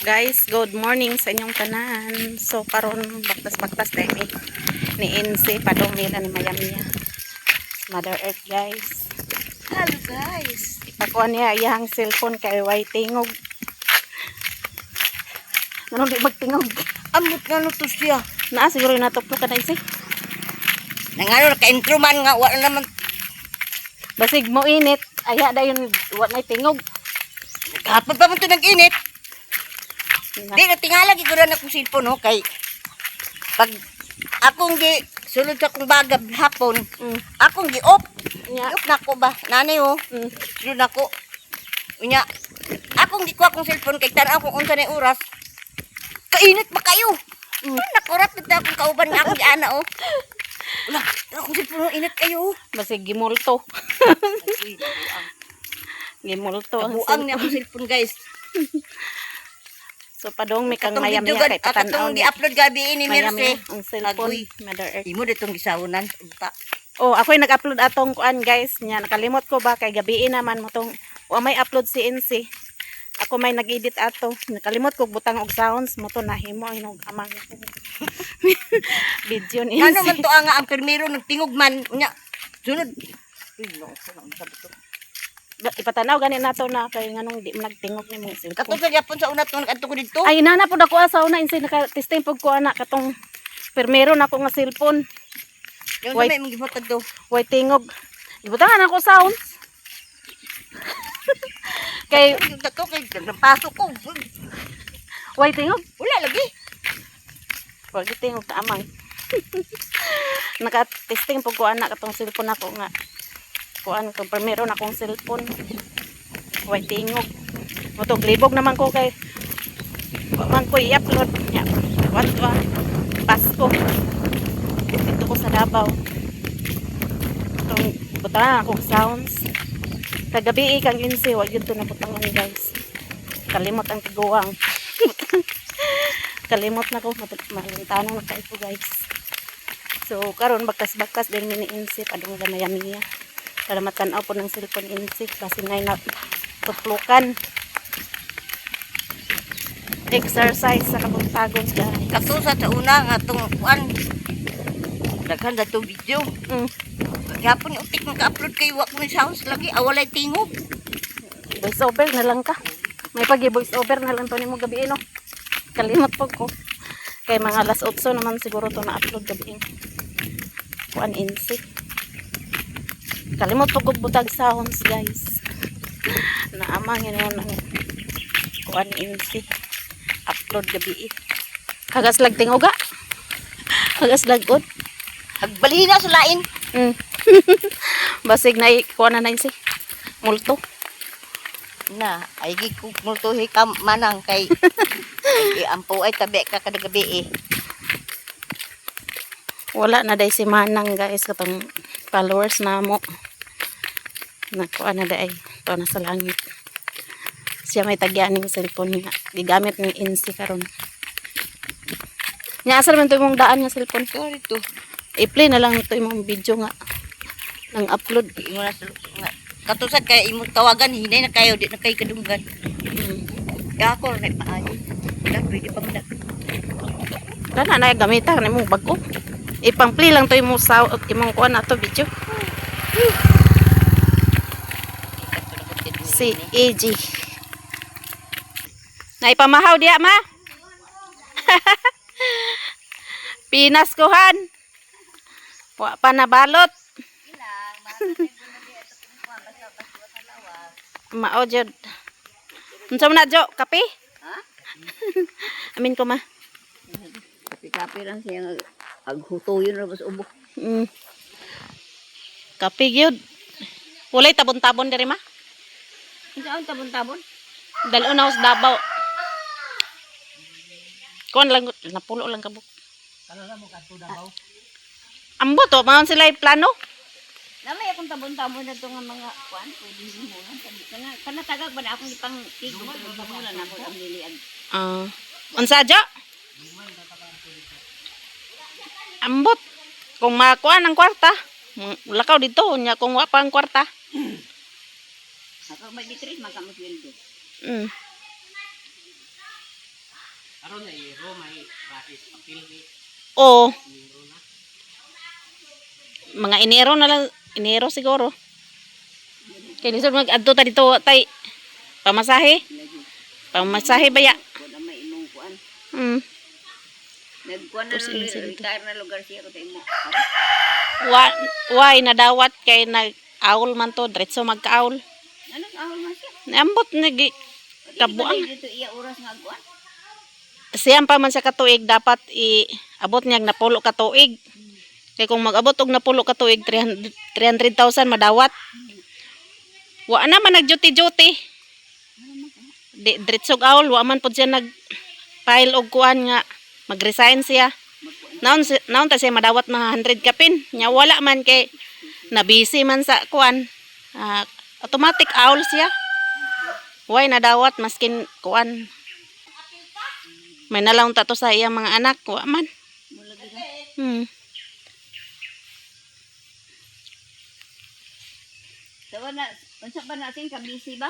Guys, good morning sa inyong tanan. So karon baktas-baktas tayo ni Insi padong nila ni Mayamiya. Mother Earth, guys. Hello guys. Ipakuha niya iyang cellphone kay way tingog. Ano di magtingog? Amot nga to siya. Naa siguro natuplo ka na Insi. Nangano ka-intro man nga wala naman. Basig mo init, aya dayon wa may tingog. Kahapon pa man to nag-init. Di na tingala giguran akong cellphone ho kay pag akong gi sulod sa akong bagab hapon, akong gi off. Nya. Off na ko ba? Nanay ho. Sulod ako. Unya, akong gi ko akong cellphone kay tan-aw kung unsa na oras. Kainit ba kayo? Nakurat na akong kauban nga akong giana oh. Wala, akong cellphone init kayo. Basig gimulto. Gimulto ang Kabuang ni akong cellphone guys. So padong may kang Katong Mayamiya video kay patanaw katong ni gi-upload gabi ini Mayamiya Merce. ang cellphone Agoy. Mother Earth. Imo ditong gisawunan uta. Oh, ako'y nag-upload atong kuan guys. Nya nakalimot ko ba kay gabi naman mo tong wa may upload si NC. Ako may nag-edit ato. Nakalimot ko butang og sounds mo to nahimo inog amang video ni Ano NC. man to nga ang permero nagtingog man nya. Sunod. Uy, no, sabi to. Ipatanaw gani nato na kay nganong di man nagtingog ni mo Katong sa gyapon sa una tong nag-adto ko dito. Ay nana pud ako sa una NC naka-testing pud ko ana katong permero na ko nga cellphone. Yung Wait. sa may mong gibotag do. Way tingog. Ibutangan ako sounds. Kay Yung tato kay nagpasok ko. way tingog. Wala lagi. Wag tingog ta amang. Naka-testing pud ko ana katong cellphone ako nga. Kuan ko primero na akong cellphone. Way tingog. Motog libog naman ko kay wa man ko i-upload nya. What wa? Pasko. Dito ko sa Davao. Itong butangan akong sounds. Kagabi kang insi, wag yun to nabutangan guys. Kalimot ang tiguang. Kalimot na ko, malintanong na kayo guys. So, karon bakas-bakas din mini insi, padung na Mayamiya. Para matanaw po ng cellphone insi, kasi ngay na tutlukan. Exercise sa kabuntagon guys. Kato sa una nga tong kuan. Daghan da to video. Gapon utik maka-upload kay wa ko ni sounds lagi awalay tingog. Voice over na lang ka. May pag-voice over na lang to ni mo gabi no. Kalimot po ko. Kay mga alas 8 naman siguro to na-upload gabi. Kuan insi. Kalimot po ko butag sounds guys. Naamang yun ang kuan insi. Upload gabi. Hagas lag tingoga. Hagas lagod. Agbalina sa lain. Basig na kuan na insi. Multo. Na ay gi ko multuhi ka manang kay ay ampo ay tabi ka kada gabi eh. Wala na day si Manang guys katong followers na mo. Nakuha na day to na sa langit. Siya may tagyan ng cellphone niya. Gigamit ng NC karon. Nya asal man to imong daan nga cellphone. Sorry to. I-play na lang ito imong video nga nang upload. Imo na sa nga. Katusad kay imo tawagan hinay na kayo di na kay kadunggan. Ya ako na paayo. Wala pwede pa man. Kana na gamitan nimo bago. Ipang-play lang to imong imong kuha na to video. Si AG. Naipamahaw diya ma. Pinas kuhan. Wa pa nabalot. Mao jud. Unsa man na jo? Kape? Ha? Amin ko ma. Kapi lang siya aghutoyon ra bas ubok. Kape gyud. Walay tabon-tabon diri ma. Unsa ang tabon-tabon? Dalo na us Davao. Kuan lang napulo lang kabuk. Kalala mo kadto Davao. Ambo to, maon sila plano. Namay akong tabon-tabon na to nga mga kuan pwede mo lang kana tagag ba na akong ipang tigog mo lang na ang nilian. Unsa ja? Ambot. Kung makuha ng kwarta, lakaw dito nya kung wa pa ang kwarta. Ako may bitris magkamot weldo. O, mga Enero na lang. Enero siguro. Kaya lisod mag-adto ta dito tay. Pamasahe. Pamasahe baya. Wala may imong kuan. Hmm. Nagkuan na Tapos ng insa dito. retire na lugar siya ko imo. Why nadawat kay nag-aul man to. Diretso magka-aul. Anong ahol man siya? Naambot nag Kabuang. kabuang. Dito iya oras nga kuan. Siyam pa man sa katuig dapat abot niya napulo ka tuig. Kaya kung mag-abot og napulo ka tuig 300,000 madawat. Wa na man nag-duty-duty. Diretso aul wa man pud siya nag file og kuan nga mag-resign siya. Naon ta siya madawat na 100 kapin. Nya wala man kay na busy man sa kuan. Automatic aul siya. Why nadawat maskin kuan. May nalaw ta to sa iyang mga anak, wa man. Sawa na, unsa ba natin ka busy ba?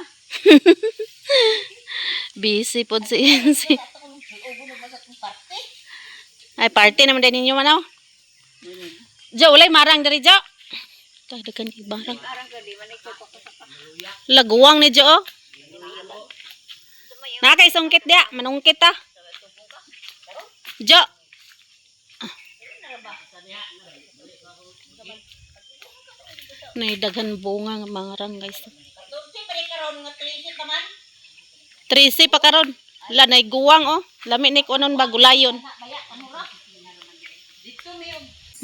Busy pod si. Ay party naman din ninyo manaw. Jo, ulay marang diri Jo. Kadagan kay barang. Arang ka di man nagsupak ko sa pa. Laguwang ni Jo. Nakay sungkit dia, manungkit ta. Jo. Nay daghan bunga nga marang guys. 13 pa karon. La nay guwang oh. Lami ni kunon ba gulayon.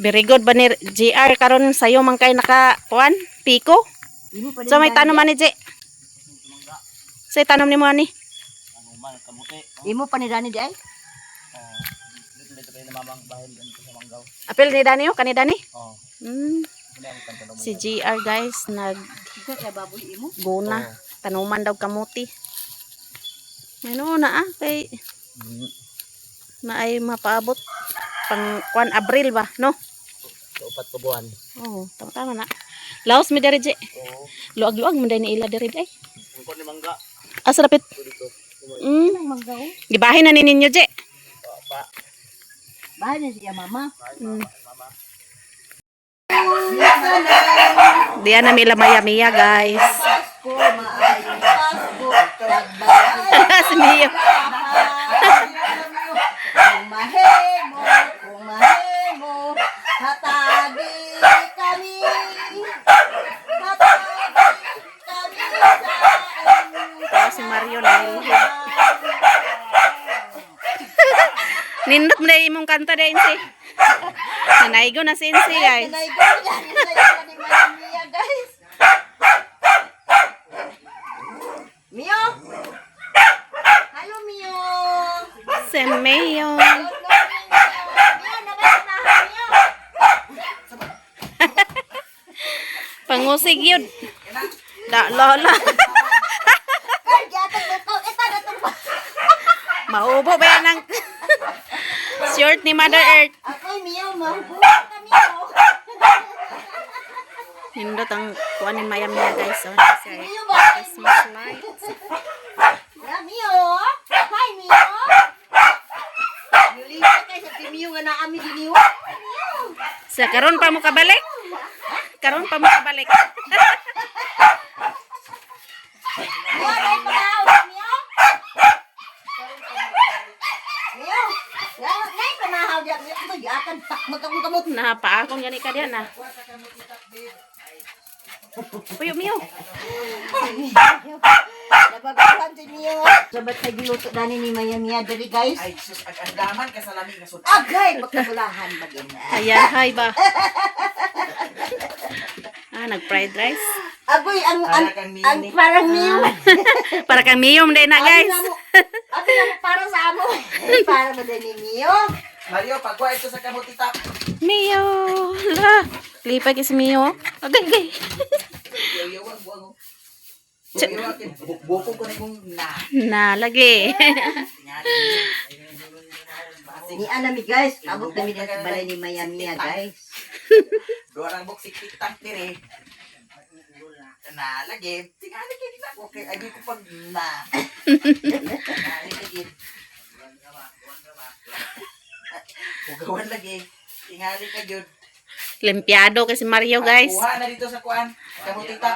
Very good ba ni GR karon sayo man kay naka kuan piko. So may tanom man ni J. Say tanom ni mo ani. Imo pa ni Dani di ay? Apil ni Dani oh, kani Dani. Oh. Si GR guys nag Ikaw kay baboy imo? guna. Tanuman daw kamuti. Ano na kay na ay mapaabot pang kuan Abril ba, no? Upat ka buwan. Oh, tama na. Laos mi diri J. Oo. Luag-luag man dai ni ila diri ay. Ang kon ni mangga. Asa rapit? Dito. Manggaw. Gibahin na ni ninyo J. Pa. Bahay na siya mama. Mama. Diyan na mila maya-mia guys. Pasko maayo. Pasko tagbahay. Si Mio. Kung mahemo, hatagi kami. Hatagi kami Tapos si Mario na nindot mo na imong kanta din si. Nanaigo na si Insi guys. guys. Mio. Hello Mio. Si Mio. Pangusig yun. Da lola. Maubo ba yan ng short ni Mother Earth? Ako Mio, mahubukan ka Mio. Hindot ang kuha ni Maya Mia guys. Oh, si Mio ba? Christmas lights. Na Mio. Hi Mio. Nilipit kayo sa Mio nga naami din Mio. Sa karon pa mo kabalik? Karon pa mo kabalik. Mio, right now, Mio. Mio. Nay panahaw diyan Mio. Ito diakan tak magkamot. Napa akong yani ka diyan ah. Puyo Mio. Nabaguhan si Mio. Sabat kay giluto dani ni Maya Mia diri guys. Ay, sus, ang daman ka sa lamig na sud. Agay magkabulahan ba din. Ayan, hi ba? Nag-fried rice. Agoy ang Para kang Mio ang ni. parang Mio. Para kang Miyom din na guys. Abi na para sa amo. Para ba din ni Mio? Mario, pagkuha ito sa kamuti tap. Mio. La. Lipag is Mio. Agay, agay. Yaw-yawan, buwang. Yaw-yawan, bukong ko na yung Na, lagi. Ni anami guys, abot kami din sa balay ni Maya Mia guys. Doon ang buksik tiktak dire. Na, lagi. Tingali kayo na. Okay, ay ko pag na. Agawan lagi. Tingali ka jud. Limpiado kasi Mario, guys. Kuha na dito sa kuan. Kamu tita.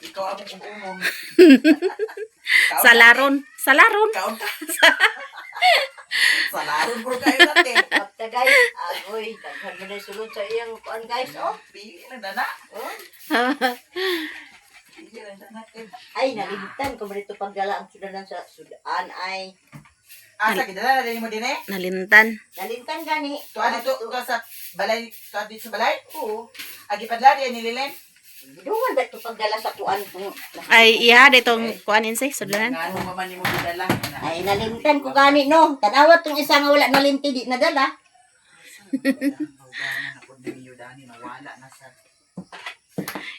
Ikaw among umon. Sa laron. Sa laron. Kaon ka. Sa laron bro kayo natin. Basta guys, agoy, daghan mo na sulod sa iyang kuan guys, oh. Pili na dana. Oh. Pili na dana. Ay, nalimutan ko dito paggala ang sudanan sa sudaan ay Asa kita na din mo din eh. Nalintan. nalintan gani. Tuwa dito ka sa balay, tuwa dito sa balay. Oo. Agi padla di nililen. Duman ba ito paggala sa kuan kung Ay, iya, ditong kuanin say, sudlanan. Ngano maman nimo didala. ay nalimtan ko gani no. Tanawat tong isa nga wala nalimti di nadala. Ako niyo dani nawala na sa.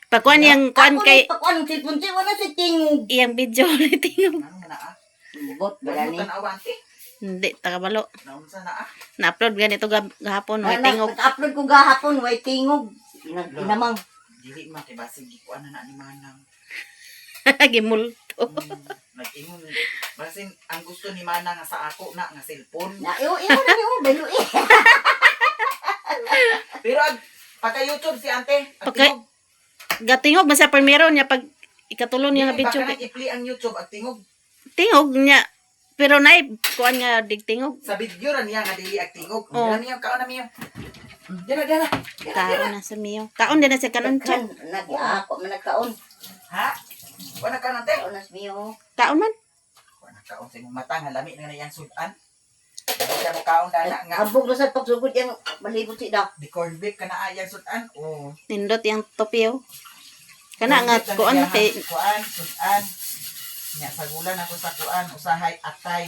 Pagkuan yung kuan kay Pakuan ang cellphone siya wala si tingog. iyang video ni tingog. Ano na ah? Bot ba Wala ni? ni. Awanti. Hindi, takabalo. Naunsa na ah? Na-upload ganito gahapon, may tingog. Nag-upload ko gahapon way tingog. Inamang Dili man kay basig gikuan na ni manang. Gimulto. Nag-ingon. Basin ang gusto ni manang nga sa ako na nga cellphone. na iyo na niyo balo eh. Pero pagka YouTube si ante, ang Okay. tingog. Gatingog ba sa primero niya pag ikatulon niya nga Dili video. pa ka i-play ang YouTube at tingog. Tingog niya. Pero nay kuan nga digtingog. Sa video ra niya nga dili ang tingog. Oh. Dala niyo kaon na miyo. Dala dala. Kaon na sa miyo. Kaon din na sa kanon Kan siya. nag-ako man nagkaon. Ha? Wala ka nante. Kaon nas miyo. Kaon man. Wala kaon sa imong mata nga lami na yang sudan. Dili ka mo kaon dala nga Ambog na sa pagsugod yang malibot si daw. di corned beef ka na ayang sudan. Oh. Nindot yung topiyo. Kana nga kuan kay kuan sudan. Nya sa gulan ako sa kuan usahay atay.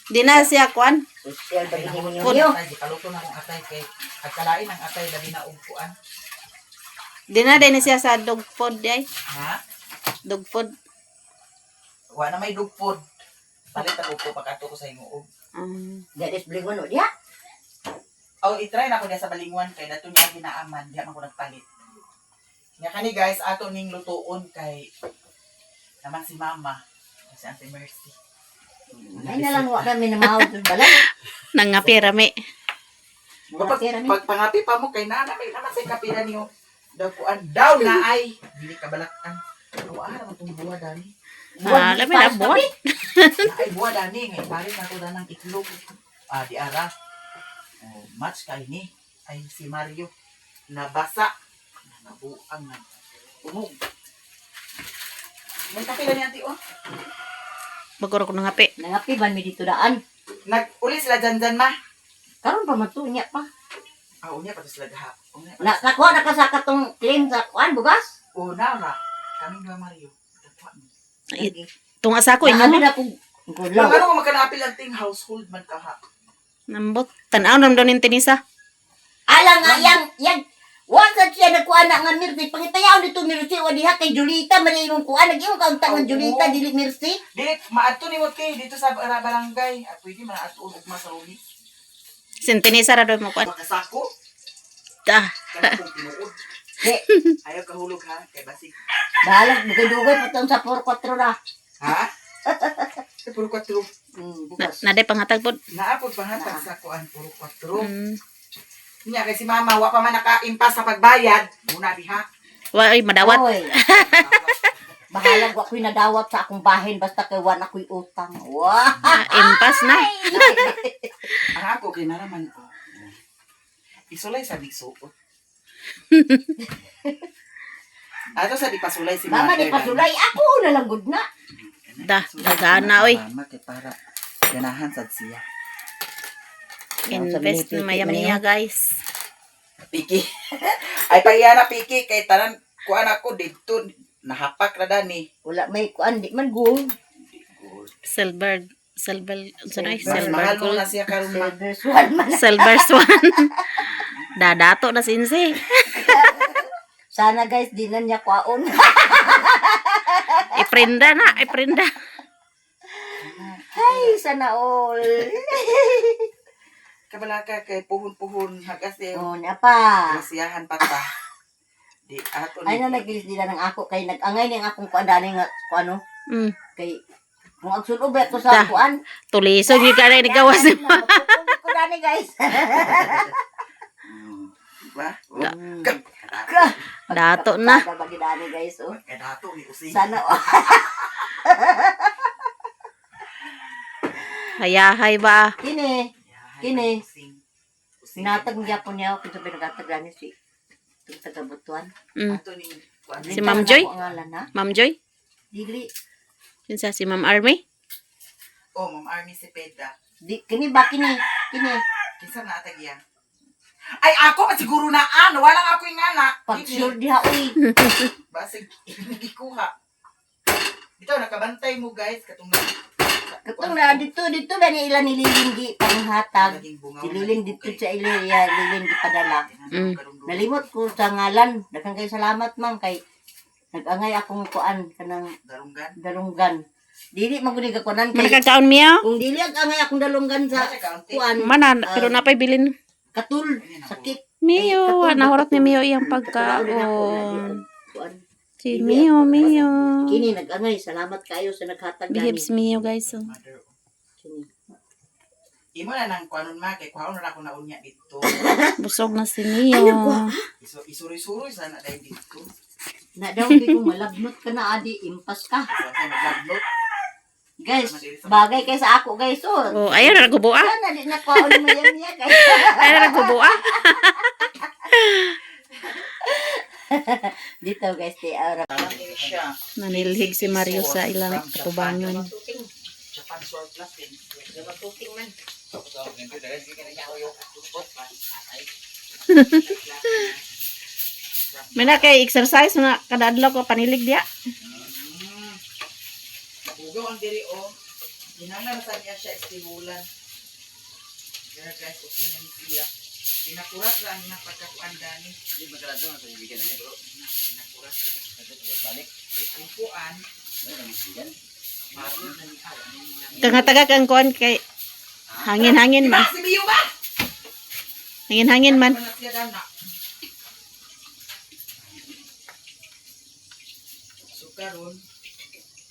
di na siya kuan. Social ba Kay ni nahulog niyo? ang atay, gikaluto na akong atay kay agkalain ang atay labi na og kuan. Di na din siya sa dog food ay. Ha? Dog food. Wa na may dugpod. Palit ako po pagkato ko sa himuog. Gadis blingon o diha. Oh, i-try na ako diya sa balinguan kay dato niya ginaaman, diya man ko nagpalit. Nga kani guys, ato ning lutuon kay naman si Mama, si Auntie Mercy. Ay na lang wa kami na mahawd sa balay. Nangapirami. Kapag Pera mi. pag pangapi pa mo kay nana may naman sa kapila niyo. Daw kuan daw na ay dili ka balatan. Wa na man tong buwa dani. Ah, labi na buwan. Na ay buwa dani ngay pare na to danang itlog. Ah di ara. Oh, match kay ni ay si Mario nabasa. Nabuang na. Umog. May kapila ni Auntie oh. Magkuro ko nangapi. Nangapi ban mi dito daan. Nag-uli sila dyan ma. Karon pa man to niya pa. Ah, unya pati sila gaha. Unya. Nakakuha na ka sa katong claim sa kuan bugas. Una ra. Kaming dua Mario. Dapat mo. Tunga sa ako inyo Ano mo. na kung Kung gulaw. ano mo magkanapil ang ting household man kaha. Nambot. Tanaw nam daw ning tinisa. Alang nga yang wasa siya nagkuha na nga Mirti. Pangitayaw nito Mirti o diha kay Julita man imong kuha nag-imong kaunta nga Julita dili Mirti. Dili, maadto ni mo ti dito sa barangay. At pwede man ato ug masaruli. Sin tinisa ra daw mo kuan. Makasako. Ah, Kana kung tinuod. Di, Ayaw kahulog ha. Kay basig. balag dugay-dugay patong sa 4-4 na. Ha? Sa puro 4. Bukas. naday panghatag pod. Naapod panghatag sa kuan puro 4. Mm. Nya kay si Mama wa pa man nakaimpas sa pagbayad. Muna diha. Wa ay madawat. Oy, bahalag wa ko'y nadawat sa akong bahin basta kay wala ko'y utang. Wah! Impas na. Ang ako kay naraman ko. Isulay sa bigsuot. Ato sa di pasulay si Mama Mother. ni pasulay ako na lang gud na. Dagana oy. Mama kay para ganahan sad siya. Invest na mayam niya guys. Piki. Ay pagiyana piki kay tanan kuan ako dito nahapak ra dani. Wala may kuan di man gold. Silver sunay Mas silver mahal mo gold. na siya karon ma. Silver swan man. Silver swan. Dadato na sinsi. Sana guys di na niya kwaon. Iprenda na, iprenda. Ay, sana all. Kabalaka kay puhon-puhon hagas eh. Oh, na pa. Kasiyahan pa ta. Di ato Ay na naglis nila ng ako kay nag-angay ning akong kuan dani nga kuano Mm. kay Kung agsulubet ko sa Da. kuan. Tuliso gyud ka na gawas ni mo. Magpupuli ko dani guys. Diba? Da. Dato Dato na. Bagi dani guys oh. Kaya dato ni Using. Sana Hayahay ba? kini Kini. Using. sinatag niya po niya kung sabi nagatag dani si itong taga-butuan. Mm. Ato ni Si Ma'am Joy? Ang ngalan ha. Ma'am Joy? Dili. Yun sa si Ma'am Army? Oh, Ma'am Army si Peda. Kini ba kini? Kini. Kinsa na atagya? Ay ako siguro na wala nga ako yung ana. Pag sure diha uy. Basig gikuha. Dito nakabantay mo guys katong Katong na dito ba ni ilan nililin di panghatag. naging bunga. Sililin dito sa iliya, lilin di padala. Mm. Nalimot ko sa ngalan. Daghang kay salamat ma'am kay nag-angay akong kuan kanang Darunggan. dalunggan. Dili maguni ka kuanan kay Manakakaon miya? kung dili ang angay akong dalunggan sa kuan Mana, pero napay bilin. katul sakit. Mio, nahurot ni Mio iyang pagkaon. Si Mio. Kini nag-angay salamat kayo sa naghatag gani. Behaves Mio, guys. Oh. Mother. Kini. Imo na nang kuanon ma kay kuhaon na ako na unya dito. Busog na si Mio. Isuri-suri sana dai dito. Na daw di ko malabnot ka na adi impas ka. Sa maglablot. Guys, bagay kay sa ako guys oh. Oh, ayaw na nagbubuha. Sana di na kuan mo yan niya guys. Ayaw na nagbubuha. Dito guys, di ara. Tamang ini siya. Nanilhig si Mario sa ilang katubangan. Japan surplus din. Tuting man. May na kay exercise na kadadlaw ko panilig diya. Bugaw ang diri o. Hinanglan sa niya siya estimulan. Kaya guys, okay na ni siya. Pinakurat lang na pagkakuan dani. Hindi magkalado na sa ibigyan na bro. Pinakurat ko. Balik. Kay kumpuan. Marunong na ni Alan. Kangataga kang kuan kay hangin-hangin man. Si Biyo ba? Hangin-hangin man. Ano siya dana? So karon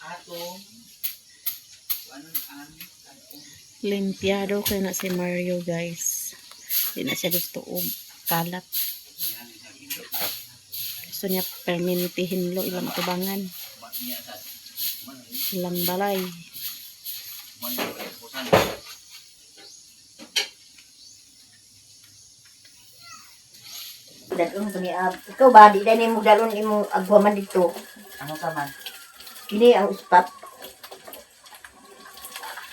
atong anon Limpiado kay na si Mario, guys. Di na siya gusto og kalat. Gusto niya permintihin lo ilang tubangan. Ilang balay. Dalon ko ni ikaw ba di dani mo dalon imo agwaman dito. ano ka man? Kini ang spot.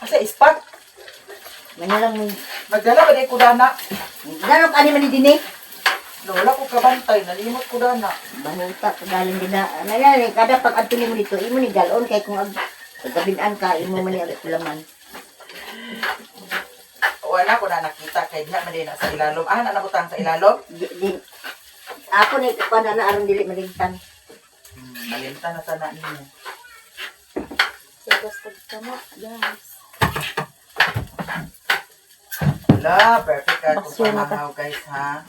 Asa ispat? Manalang mo. Nagdala ba di ko dana? Dalon ani man dinhi. Wala ko kabantay, nalimot ko dana. Banuta pagaling dina. Nalali kada pag adto nimo dito imo ni dalon kay kung gabinan ka imo man ni agkulaman. Wala ko na nakita kay diha man din sa ilalom. Ah, nanabutang sa ilalom? Di ako ni kuan na aron dili maligtan. Malimta na sana ninyo. Sagas kamo, guys. Wala, perfect ka itong Basyo na pamahaw guys ha.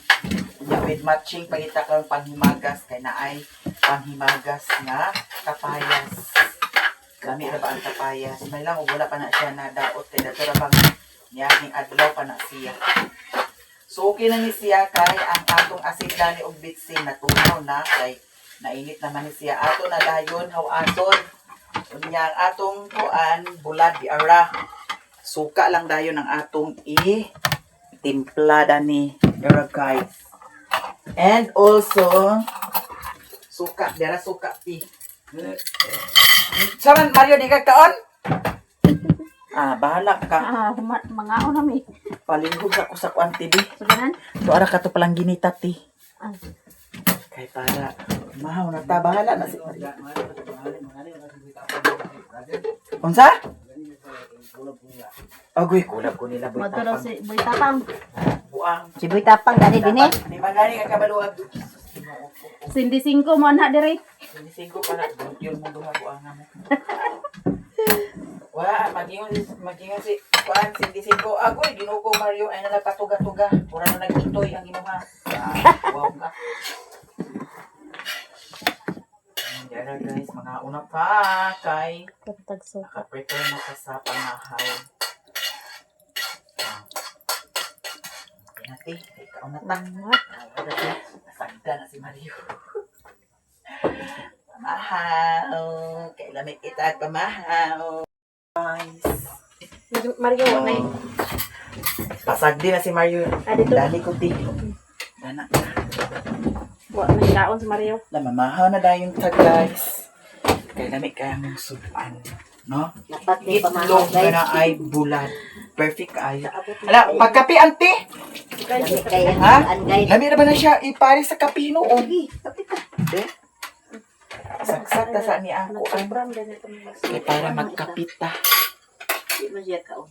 Yeah, with matching pangita ka panghimagas kay naay panghimagas nga kapayas. Lami na ba ang kapayas? May lang wala pa na siya na daot kay dato ra bang niyaging adlaw pa na siya. So okay na ni siya kay ang atong asidani og bitsin na tunaw na kay nainit naman ni siya. Ato na dayon haw-aton. Unya ang atong kuan bulad di ara. Suka lang dayon ang atong timpla dani dara guys. And also suka dara suka ti. Saman Mario di ka kaon? Ah, bahala ka. Mga na mi. Palingkod sa ko sa kuan TV. So ganan? So ara ka to palang ginita ti. Ah. Kay para mahaw na ta bahala na si Mario. Unsa? Agoy, kulab ko nila boy Madto daw tapang. si Boy Tapang. Buang. Si Boy Tapang dani dinhi. Di ba gani ka kabaluag? Sindi 5 mo na dire. Hindi sigo para yun mo duha buang mo. Wala, magingon si kuan si Disigo. Agoy, Ginoo Mario ay nalapatuga-tuga. Pura na nagitoy ang imuha. Wow ka. Yan na guys, mga Mauna pa kay Tagtag suka. naka-prepare na ka sa pamahaw. Nati, ikaw na ta. Nasagda na si Mario. Pamahaw. Kailamit kita pamahaw. Guys. Mario, na yun. Pasagdi na si Mario. Dito. Dali ko ti. Dana. Wa na hilaon si Mario. Namamahaw na dahil yung tag guys. Kailamit kaya mong sudan. No? Dapat ni Itlog pamahaw guys. na ay bulat. Perfect ay. Hala, pagkapi ante. Dami kaya Ha? guys. Lami na ba na siya ipari sa kape noon? Hindi. Saksak na sa ni ako. Nagsobram ganito. Kaya para magkapita. Di mo siya kaon.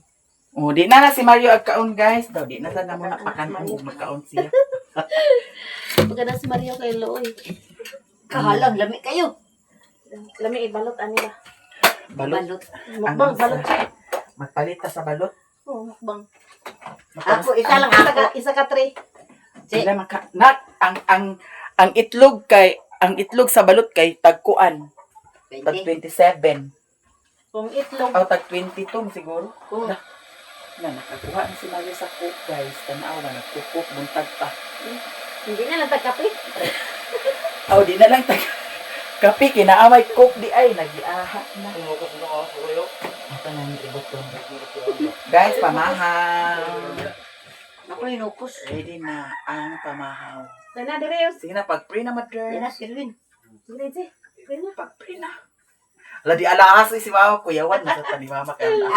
Oh, di na si Mario agkaon guys. Daw di na sana mo napakanon kung magkaon siya. Pagkada si Mario kay Loy. Kahalang, lami kayo. Lami ibalot anila. Balot. Balot. Mukbang balot siya. Magpalit ta sa balot. Oo, mukbang. Ako, isa lang Isa ako. ka, isa ka tray. Sila maka nak ang itlog sa balot kay tagkuan. Tag 20. 27. Kung itlog. O tag 22 siguro. Oo. Na nakakuha na si Mario sa cook guys. Tanaw na nagkukuk buntag pa. Hindi na nagtagkape. Oh, di na lang tag kape kinaamay cook di ay nagiaha na. Ito na yung ibot ko. Guys, pamahaw. Ako inukos. Ready na ang pamahaw. Kaya na, Direos. Sige na, pag-pray na, mother. Yan na, Sirwin. Sige, sige. na. Pag-pray na. Ala, di alahas si Mama. Kuyawan na sa ni Mama. Kaya na.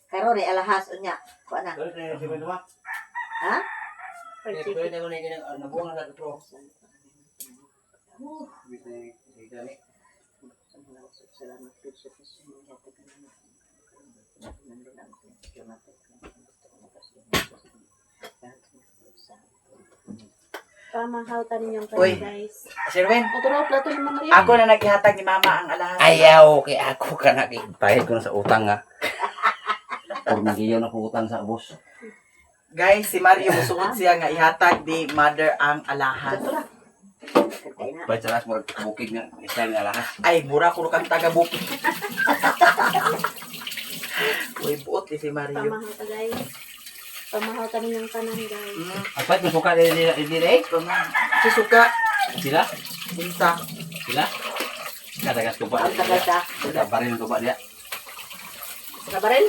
Karo ni alahas unya. Kuha na. Ha? Pamahaw tanin yung Uy. kanin, guys. Sherwin, Tuturo, plato ni Mama Maria. ako na naghihatag ni Mama ang alahas. Ayaw, kay ako ka na. Pahit ko na sa utang nga. Pag nagiyaw na ko utang sa boss. Guys, si Mario musuot siya nga ihatag ni Mother ang alahas. Kantay na. Pahit sa las, bukid nga. Isa nga lahat. Ay, mura ko kang taga-bukid. Uy, buot ni si Mario. Pamahaw ta, guys. Pamahaw tanin yung kanan, guys. Apat, masuka din eh. Si Suka, Sila? Sinta. Sila? Katagas tuba. Ang tagal sa. Barin ang tuba dia. Saka ba rin?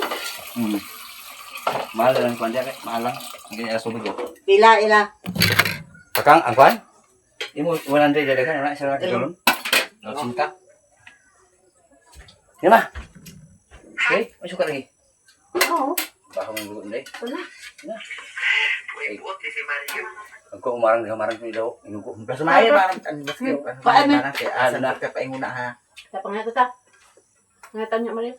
Mahal lang kuan dia, mahal lang. Hindi niya subig ko. Pila, ila. Kakang, ang kuan? Imo 100 dia kan, anak sila tulon. Cinta. Yan ma. Okay, masuka lagi. Oo. Baka mo gusto nday. Wala. Uy, buot ni si Mario. Ang umarang ko daw. Inugo. Basta maayo parang basket. Paano? Kaya na ka painguna ha. Sa pangato ta. Ngatan niya, Maria.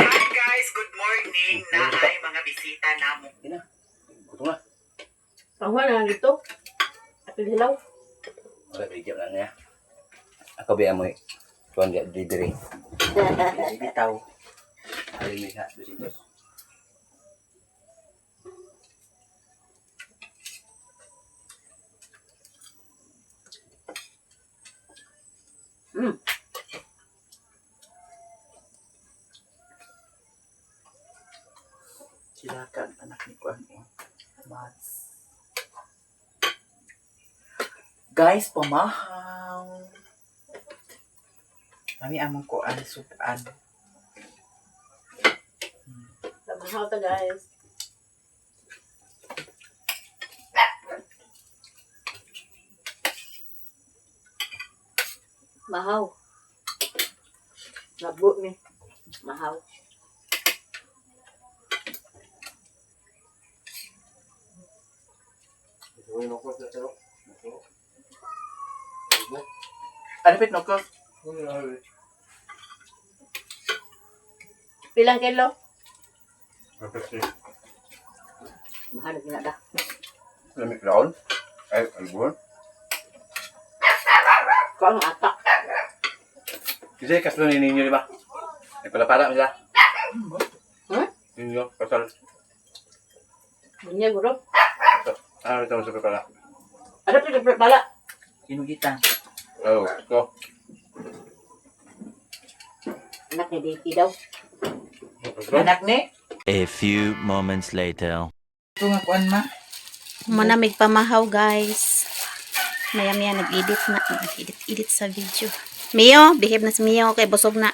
Hi guys, good morning. Na ay mga bisita namo. Gusto na. Pangwa na dito. Apil hilaw. Wala bigyan lang niya. Ako biya mo kuan dia didiri. Bitaw. Ali ni sa disitos. Silakan anak ni Kuan. Mas. Guys, pamahaw. Kami among kuan sudan. Pamahaw ta, guys. Mahaw. Labo ni. Mahaw. Ano pit no ko? Pilang kilo? Mahal na da. Lamig raon. Ay, albuhan. Kuha ang atak. Kasi kaslo ni ninyo, di ba? Ay, pala-pala nila. Ninyo, kasal. Bunya, guro. Ano ito mo sa pala? Ada pa yung bala. Inugitan. Oh, go. Anak ni Diti daw. Anak ni. A few moments later. Ito nga kuan ma. Manamig pamahaw guys. Maya nag-edit na. Nag-edit sa video. Mio, behave na si Mio kay busog na.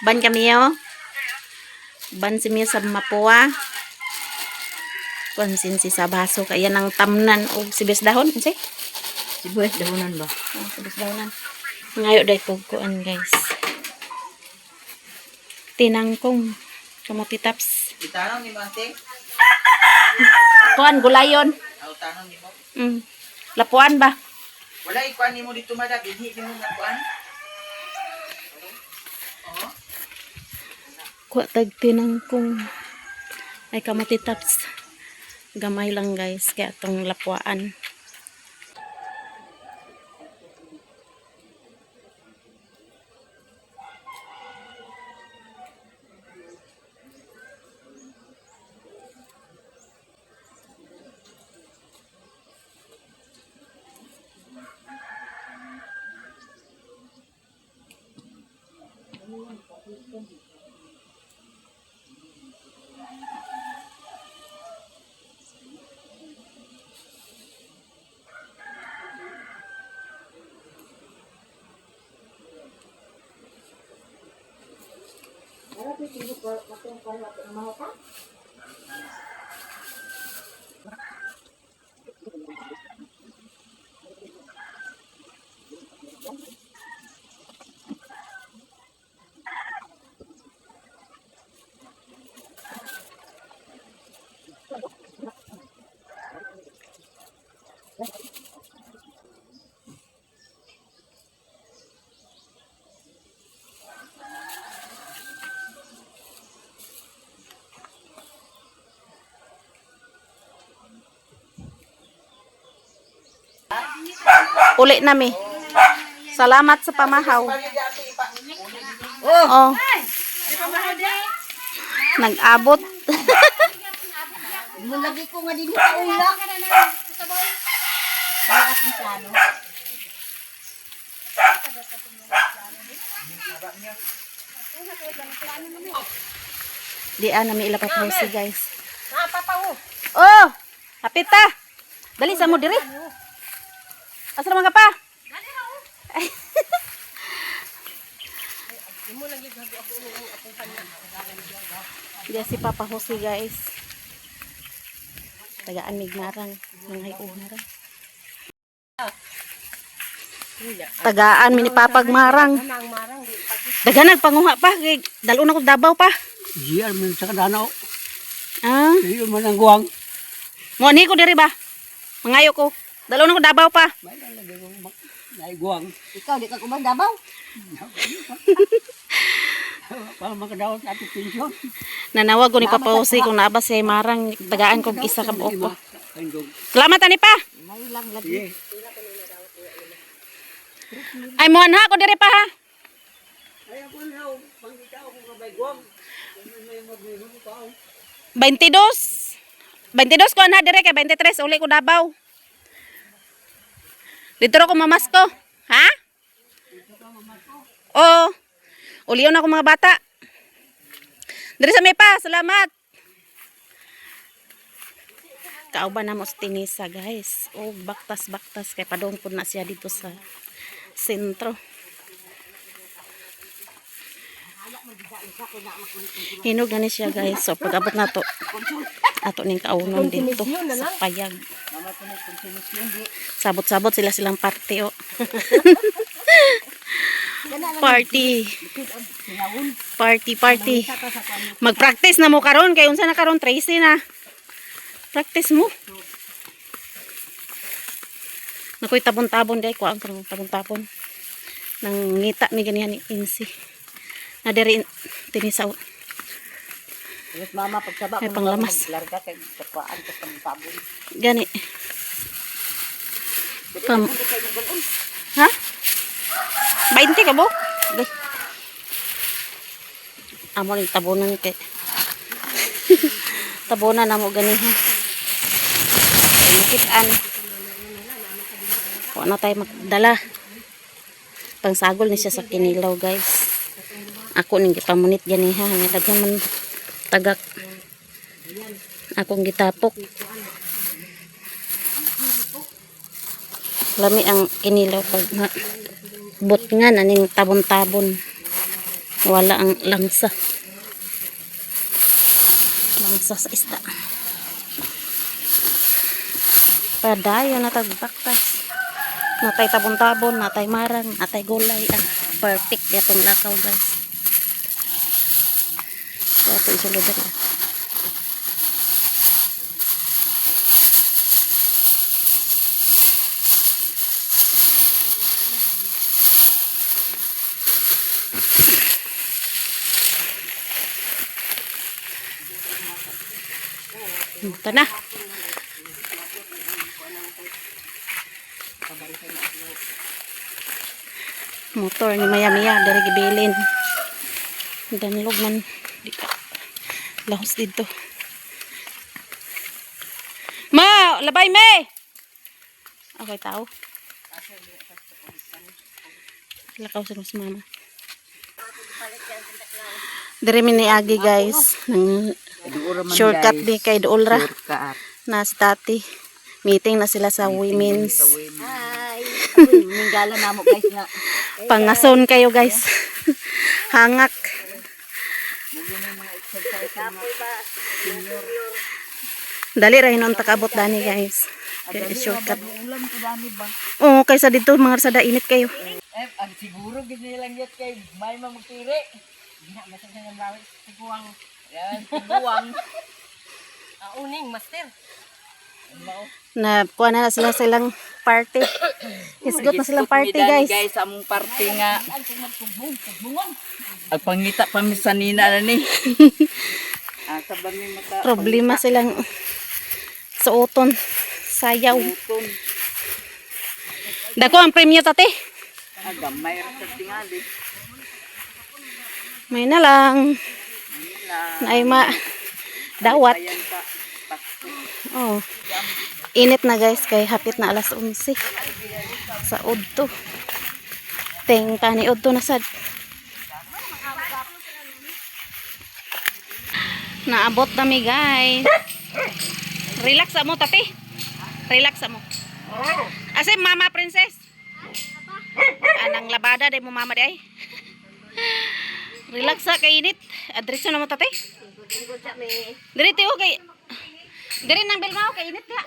Ban ka Mio. Ban si Mio sa mapua. Konsin si sa baso kaya nang tamnan o sibes dahon. Kasi? Sibuyas dahonan ba? Oh, sibes dahonan. Ngayo day ko kuan guys. Tinangkong. Kamuti taps. Itanong ni Mante. Kuan gulayon. Aw tanong ni mo. Lapuan ba? Wala ikuan ni mo dito madam. Binhi ni mo nga kuan. Kuha tag tinangkong. Ay kamuti taps. Gamay lang guys. Kaya itong lapuan. Uli nami. Salamat sa pamahaw. Oh. Nag-abot. Mulagi ko nga din sa ulo. Ay, akong plano. Di nami ilapat mo si guys. Napataw. Oh! Hapita! Dali sa mo diri. Asa naman ka pa? Diya si Papa Jose guys. Tagaan migmarang. Nangay unarang. Tagaan mini papagmarang. Daganag panguha pa. Dalon ako Davao pa. Diyan man sa kadanaw. Ah, Diyan man ang guwang. mo ni ko diri ba? Mangayo ko. Dalon ako Davao pa. May lalagay ko may guwang. Ikaw, di ka kumandabaw. Para makadawat sa ating pensyon. Nanawag ko ni Papa Jose kung naaba si Marang. Tagaan ko isa ka buok ko. Kandog. Salamat ani pa. May lang lagi. Sige. Ay mo na ako diri pa ha. Ay ako na ho. Pangita ako nga may guwang. May magbihon ko ako. 22. 22 ko na dire kay 23 uli ko Davao. Dito ra ko mamasko. Ha? Oh. Uliyon ako mga bata. Diri sa may pa, salamat. Kauban na mo sa Tinisa, guys. Oh, baktas-baktas kay padong po na siya dito sa sentro. Hinog na ni siya, guys. So pag-abot na to, ato ning kaunon dito sa payag. Sabot-sabot sila silang party, oh. Party. Mag-practice na mo karon kay unsa na karon Tracy na. Practice mo. Nakoy tabon-tabon day ko ang tabon-tabon. Nang ngita mi ganihan ni Insi. Na diri Tinisa. Yes, mama, pagsaba May panglamas. Larga kay kakuan ko sa tabon. Gani. Ha? 20 ka bo? Amo ning tabunan kay. Tabunan na mo ganihan. Pinikitan. Kung ano tayo magdala. Pangsagol ni siya sa kinilaw guys. Ako ning gipamunit ganiha. Daghan man tagak. Akong gitapok. Lami ang kinilaw pag bot nga naning tabon-tabon. Wala ang langsa. Langsa sa isda. Padayo na tagbaktas. Natay tabon-tabon, natay marang, natay gulay. Perfect itong lakaw guys. So ito isulod na. Ito na. Motor ni maya-maya dari gibilin. Danlog man di ka lahos dito. Ma, labay me. Okay tao. Lakaw sa mas mama. Dari miniagi guys ng shortcut di kay Doolra na si Tati. Meeting na sila sa women's. Hi. Uy, minggala na mo guys nga. Pangason kayo guys. Hangak. Dali ra hinon takabot dani guys. Kaya shortcut. Oo, kaysa dito mga sada init kayo. Ang siguro ganyan lang yun kay may mamagtiri. Hindi na, masang sa nang tiguang. Yan, tiguang. Uning, master. Na kuha na sila silang party. Isgot na silang party guys. Guys, among party nga. Ang pangita pa mi sa nina na ni. Saban mi mata. Problema silang suoton. Sayaw. Dako ang premyo tate. Gamay ra sa tingali. May na lang. Naay ma dawat. Oh. Init na guys kay hapit na alas 11. Sa udto. Teng tani udto na sad. Naabot nami guys. Relax mo tati. Relax mo. Ase mama princess. Anang labada day mo mama day. Relax sa kay init. Adreso na mo tati. Diri tiyo kay diri nang belmao kay init ka.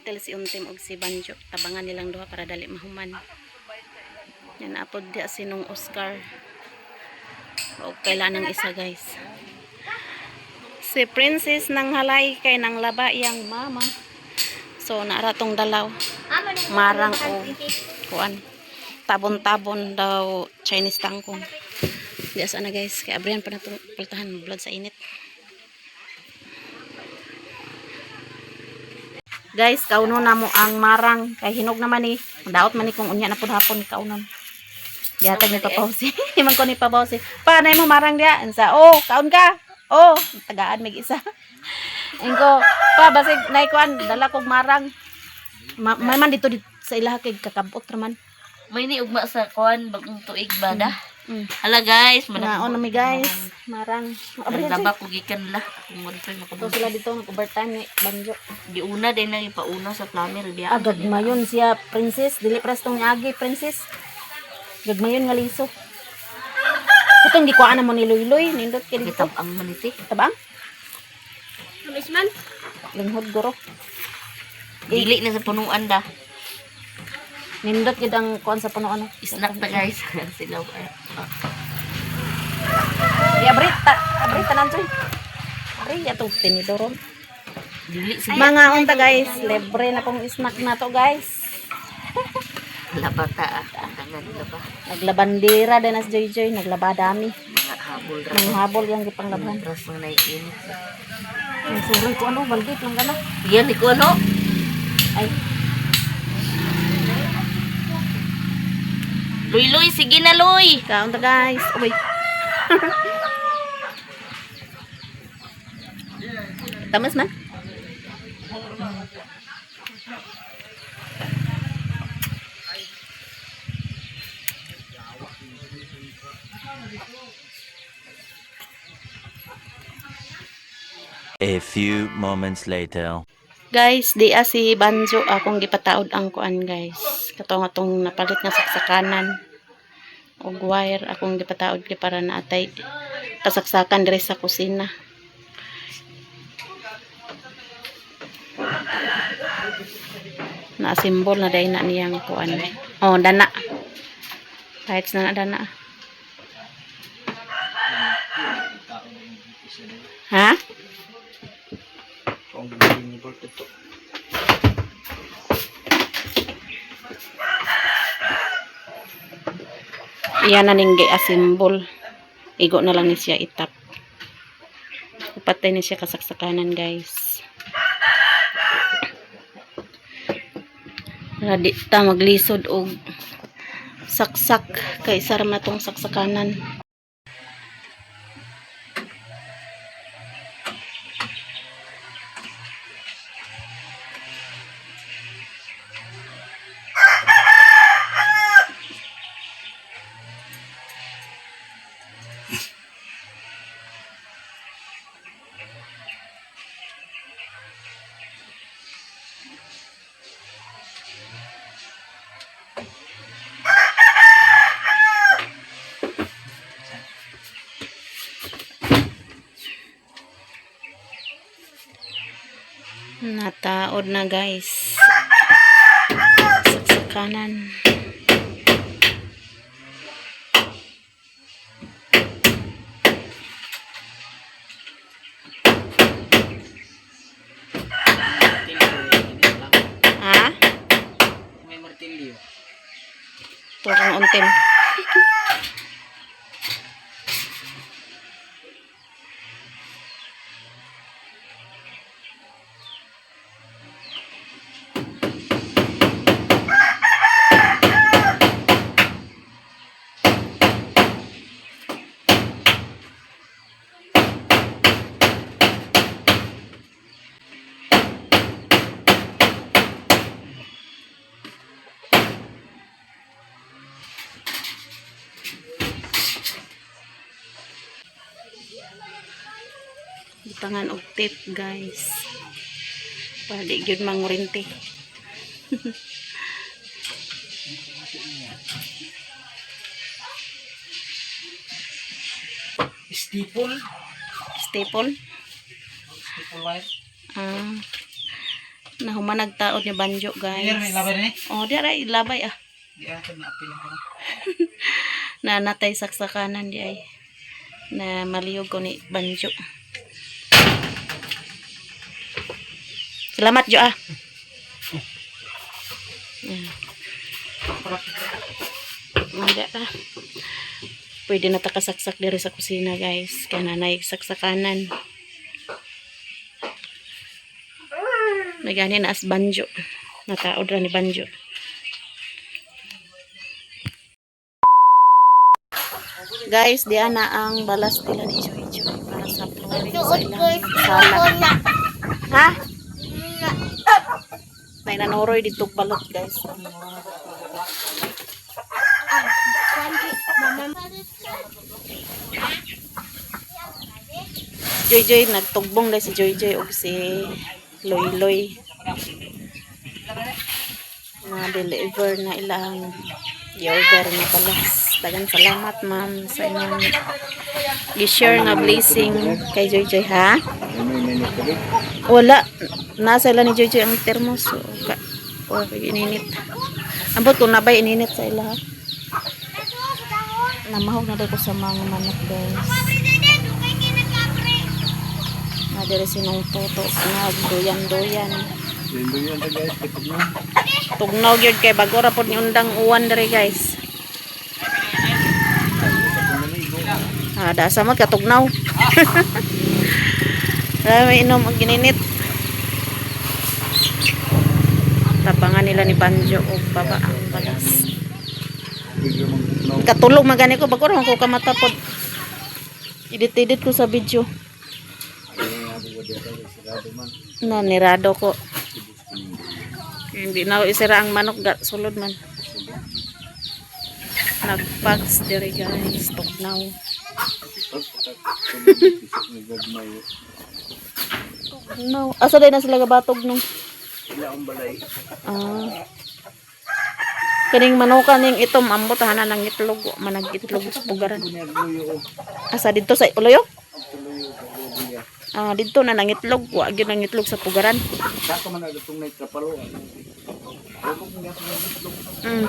Tel si Untim og si Banjo. Tabangan nilang duha para dali mahuman. Yan apod dia sinong Oscar. O kailan ng isa guys. Si Princess nang halay kay nang laba iyang mama. So naara tong dalaw. Marang o kuan. Tabon-tabon daw Chinese tangkong. Diya sana guys. Kaya abrihan pa na itong pultahan. Blood sa init. Guys, kaunon na mo ang marang. Kay hinog naman ni. Daot man ni kung unya na po hapon kaunon. Yatag ni papawsi. Himan ko ni papawsi. Pa, na mo marang dia. Ansa, oh, kaon ka. Oh, tagaan mig isa. Engko, pa, basig naikuan. Dala kog marang. May man dito sa ilaha kay kakabot raman. May ni ugma sa kuan bagong tuig bada. Mm. Hala guys, Naon na mi guys. Marang. Nagdaba ko gikan la. Kung mo Ito sila dito nag-overtime ni Banjo. di una din na ipauna sa plumber diya. Gagmayon siya, princess. Dili prestong niagi, princess. Gagmayon nga liso. Itong gikuhaan na mo ni Luy-Luy. Nindot ka dito. Ang maniti. Tabang? Misman? Linghod guro. Dili na sa punuan da. Nindot gid ang kuan sa punuan. Snack na guys. Sila Abrit tanan soy. Ari atong tinidoron. dili sa Mga unta guys, libre na pong snack na to guys. labata. Tangan laba. Naglabandera din as Joy, naglabadami. Mga habol ra. Nang habol yang gipanglaban. Ras mga naiinit. Ang suroy ko ano, balgit lang gana. Yan ni ko ano? Ay, Luy, sige na Luy. kaunta guys. Uy. Tamas man. A few moments later. Guys, di si Banjo akong gipataod ang kuan guys. Katong atong napalit nga saksakanan. Og wire akong gipataod kay para naatay kasaksakan diri sa kusina. Na-symbol na dahil na niyang kuan. Oh, dana. Kahit na dana. Ha? Iyan na ning gi-assemble. Igo na lang ni siya itap. Upatay ni siya kasaksakanan guys. Radi ta maglisod og saksak kay sarma na tong saksakanan. Nataod na guys. Saksakanan. Ha? May martilyo. Ito kang untin. Butangan og tape guys. Para di gyud mangurinti. Staple. Staple. Staple wire. Nahuman nagtaod ni Banjo guys. Ayan, may labay na Oh, di ay labay ah. Di ata na apil ko. Na natay saksakanan di ay. Na maliyog ko ni Banjo. Salamat Jo ah. Manda ta. Pwede na ta kasaksak diri sa kusina guys. Kaya nanay saksakanan. Nagani na as Banjo. Nataod ra ni Banjo. Guys, diyan na ang balas nila ni Joy Joy para sa flooring sa ilang sala. Ha? May nanoroy dito balot guys. Joy Joy, nagtugbong na si Joy Joy o si Loy Loy. Na-deliver na ilang i-order na balas. Dagan salamat ma'am sa inyong gi-share nga blessing kay Joy Joy ha. Wala. Nasa ila ni Joy Joy ang termos. O ininit. Ambot kung nabay ininit sa ila ha. Namahog na daw ko sa mga manok guys. Nadiri sinong toto. Nagduyan-duyan. Tugnaw gyud kay bago ra pod ni undang uwan diri guys. Dasa mo katugnaw. Dami inom og gininit. Tabangan nila ni Banjo og baba ang balas. Katulog magani ko bago ra ko kamatapod. Edit ko sa video. Na nirado ko. Hindi na isira ang manok sulod man. Nagpags diri guys, tugnaw. No. Asa day na sila gabatog nung. Sila ang balay. Ah. Kaning manuka ning itom ambot hanan ng itlog, manag itlog sa pugaran. Nagluyo ko. Asa dito sa uloyo? Tuloy ko luya. Ah, dito na nang itlog, wa gyud nang itlog sa pugaran. Dako man agatong na kapalo. Ako kung gato ng itlog. Mm.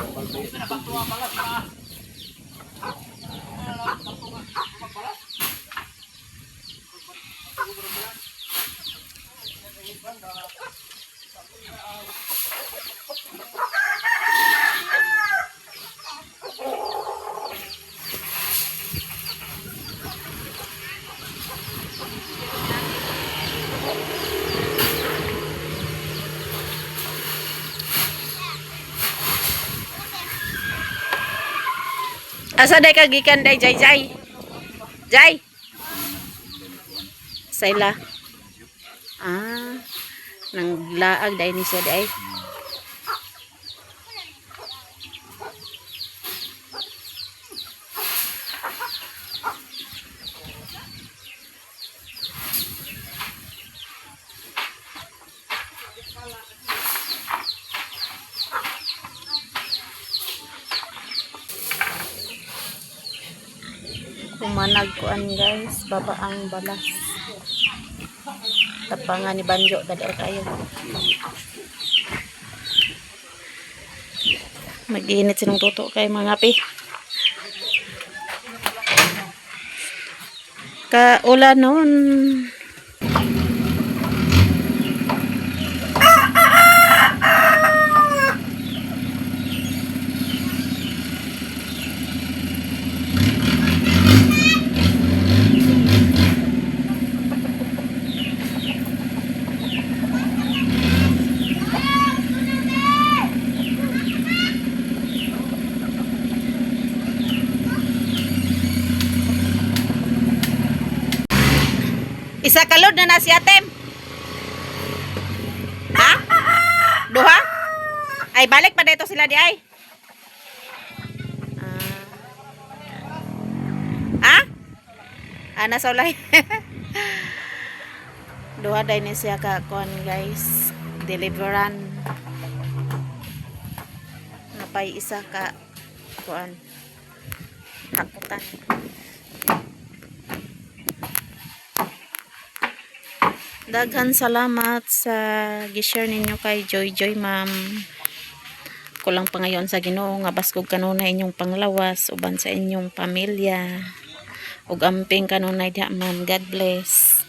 Asa day kagikan day jay jay. Jay. Saila. Ah. Nang laag day ni siya day. Kumanag kuan guys, babaang balas. Tapangan ni Banjo dadal kayo. Mag-iinit sinong tuto kay mga pi. Kaulan noon. Isa kalod na si Atem. Ha? Duha? Ay, balik pa dito sila di ay. Ha? Nasa ulay. Duha day ni siya ka kon guys. Deliveran. Napay isa ka kuan. Hakutan. Daghan salamat sa gi-share ninyo kay Joy Joy ma'am. Kulang pa ngayon sa Ginoo nga baskog kanunay inyong panglawas uban sa inyong pamilya. Ug amping kanunay diha ma'am. God bless.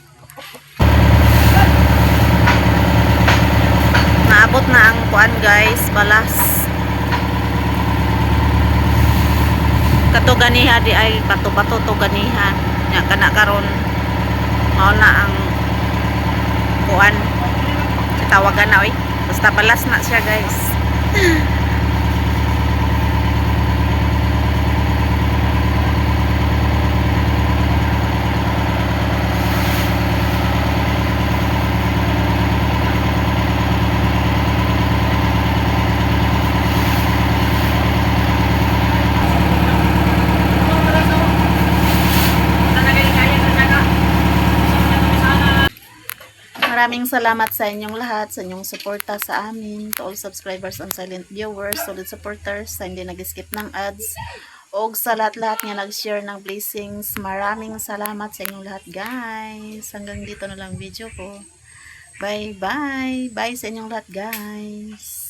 Naabot na ang kuan guys, balas. Kato ganiha di ay bato-bato to ganiha. Nya kana karon mao na ang kuan tawagan na oy basta balas na siya guys. Maraming salamat sa inyong lahat, sa inyong suporta sa amin, to all subscribers and silent viewers, solid supporters, sa hindi nag-skip ng ads, o sa lahat-lahat nga nag-share ng blessings. Maraming salamat sa inyong lahat guys. Hanggang dito na lang video ko. Bye bye. Bye sa inyong lahat guys.